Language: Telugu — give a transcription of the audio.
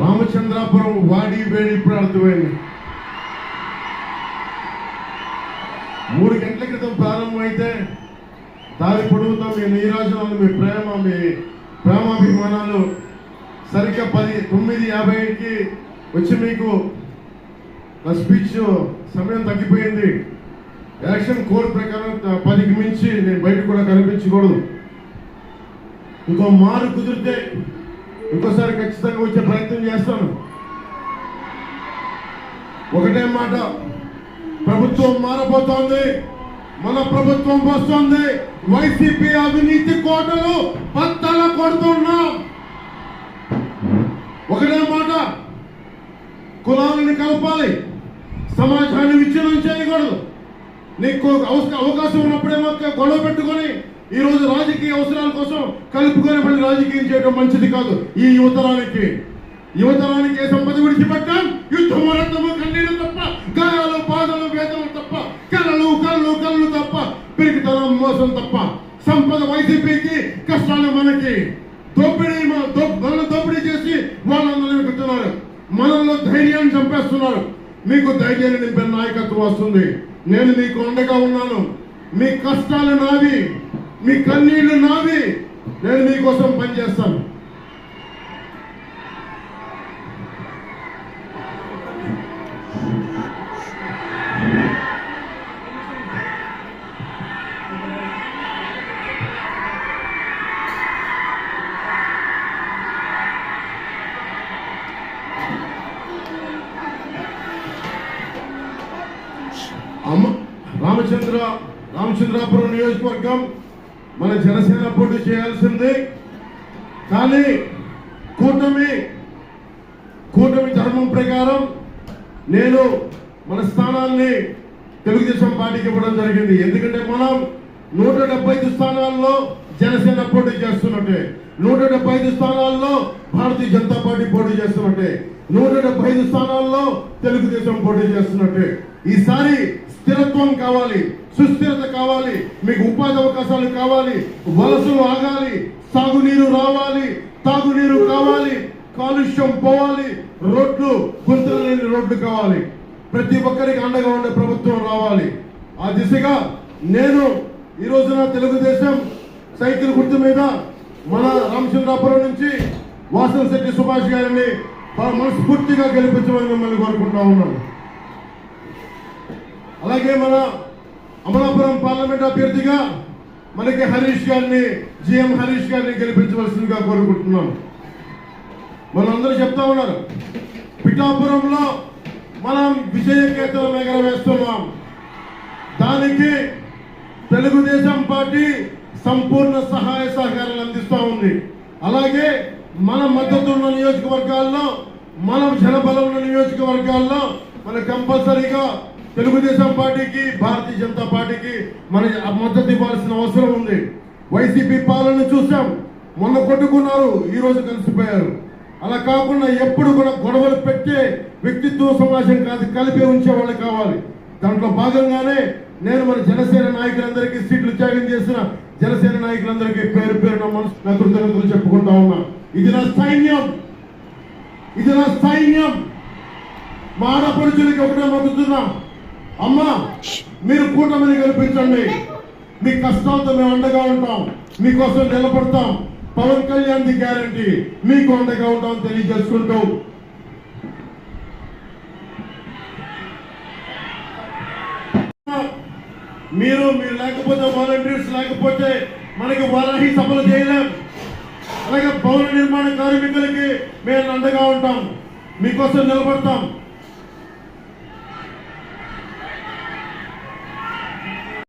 రామచంద్రాపురం వాడి వేడి ఇప్పుడు అర్థమైంది. 3 గంటల క్రితం ప్రారంభమైతే దారి పొడుగుతా మీ నీరాజనాలు, మీ ప్రేమాభిమానాలు సరిగ్గా 9:50కి వచ్చి మీకు నా స్పీచ్ సమయం తగ్గిపోయింది. ఎలక్షన్ కోడ్ ప్రకారం 10కి మించి నేను బయట కూడా కనిపించకూడదు. ఇంకో మారు కుదిరితే ఇంకోసారి ఖచ్చితంగా వచ్చే ప్రయత్నం చేస్తాను. ఒకటే మాట, ప్రభుత్వం మారబోతోంది, మన ప్రభుత్వం వస్తుంది. వైసీపీ అవినీతి కోటలు బద్దలు కొడుతున్నాం. ఒకటే మాట, కులాలను కలపాలి, సమాజాన్ని విచ్ఛిన్నం చేయకూడదు. నీకు అవకాశం ఉన్నప్పుడేమో గొడవ పెట్టుకొని ఈ రోజు రాజకీయ అవసరాల కోసం కలుపుకొని మళ్ళీ రాజకీయం చేయడం మంచిది కాదు. ఈ యువతరానికి ఏ సంపద విడిచిపెట్టాం? యుద్ధము, రక్తము, కన్నీళ్లు తప్ప, గాయాలు, బాధలు, వేదనలు తప్ప, కళ్ళు తప్ప, పిరికితనం, మోసం తప్ప. సంపద వైసీపీకి, కష్టాలు మనకి. మనల్ని దోపిడీ చేసి వాళ్ళందరూ ఎక్కుతున్నారు. మనల్లో ధైర్యాన్ని చంపేస్తున్నారు. మీకు ధైర్యాన్ని నింపే నాయకత్వం వస్తుంది. నేను మీకు అండగా ఉన్నాను. మీ కష్టాలు నావి, మీ కన్నీళ్లు నావి. నేను మీకోసం పనిచేస్తాను. రామచంద్రాపురం నియోజకవర్గం మన జనసేన పోటీ చేయాల్సింది. కానీ కూటమి ధర్మం ప్రకారం నేను మన స్థానాన్ని తెలుగుదేశం పార్టీకి ఇవ్వడం జరిగింది. ఎందుకంటే మనం 175 స్థానాల్లో జనసేన పోటీ చేస్తున్నట్టే, 175 స్థానాల్లో భారతీయ జనతా పార్టీ పోటీ చేస్తున్నట్టే, 175 స్థానాల్లో తెలుగుదేశం పోటీ చేస్తున్నట్టే. ఈసారి స్థిరత్వం కావాలి, సుస్థిరత కావాలి, మీకు ఉపాధి అవకాశాలు కావాలి, వలసలు ఆగాలి, సాగునీరు రావాలి, తాగునీరు కావాలి, కాలుష్యం పోవాలి, రోడ్లు, గుంతలు లేని రోడ్లు కావాలి. ప్రతి ఒక్కరికి అండగా ఉండే ప్రభుత్వం రావాలి. ఆ దిశగా నేను ఈ రోజున తెలుగుదేశం సైకిల్ గుర్తు మీద మన రామచంద్రాపురం నుంచి వాసనశెట్టి సుభాష్ గారిని మనస్ఫూర్తిగా గెలిపించమని మిమ్మల్ని కోరుకుంటా ఉన్నాను. అలాగే మన అమలాపురం పార్లమెంట్ అభ్యర్థిగా మనకి జిఎం హరీష్ గారిని గెలిపించవలసిందిగా కోరుకుంటున్నాను. మనందరూ చెప్తా ఉన్నారు, పిఠాపురంలో మనం విజయకేతనం ఎగరవేస్తున్నాం. దానికి తెలుగుదేశం పార్టీ సంపూర్ణ సహాయ సహకారాలు అందిస్తూ ఉంది. అలాగే మన మద్దతు ఉన్న నియోజకవర్గాల్లో, మన జనబలం ఉన్న నియోజకవర్గాల్లో మన కంపల్సరీగా తెలుగుదేశం పార్టీకి, భారతీయ జనతా పార్టీకి మన మద్దతు ఇవ్వాల్సిన అవసరం ఉంది. వైసీపీ పాలన చూసాం, మొన్న కొట్టుకున్నారు, ఈ రోజు కలిసిపోయారు. అలా కాకుండా ఎప్పుడు కూడా గొడవలు పెట్టే వ్యక్తిత్వ సమాజం కాదు, కలిపి ఉంచే వాళ్ళు కావాలి. దాంట్లో భాగంగానే నేను మన జనసేన నాయకులందరికీ, సీట్లు త్యాగం చేసిన జనసేన నాయకులందరికీ పేరు పేరున నా కృతజ్ఞతలు చెప్పుకుంటా ఉన్నా. ఇది నా సైన్యం. మా ఆడపడుచులకి ఒకటే మొక్కుతున్నా, అమ్మా మీరు కూటమిని గెలిపించండి. మీ కష్టాలతో మేము అండగా ఉంటాం, మీకోసం నిలబడతాం. పవన్ కళ్యాణ్ ది గ్యారంటీ, మీకు అండగా ఉంటాం తెలియజేసుకుంటూ మీరు లేకపోతే, వాలంటీర్స్ లేకపోతే మనకి వారాహి సభలు చేయలేం. అలాగే భవన నిర్మాణ కార్మికులకి మేము అండగా ఉంటాం, మీకోసం నిలబడతాం.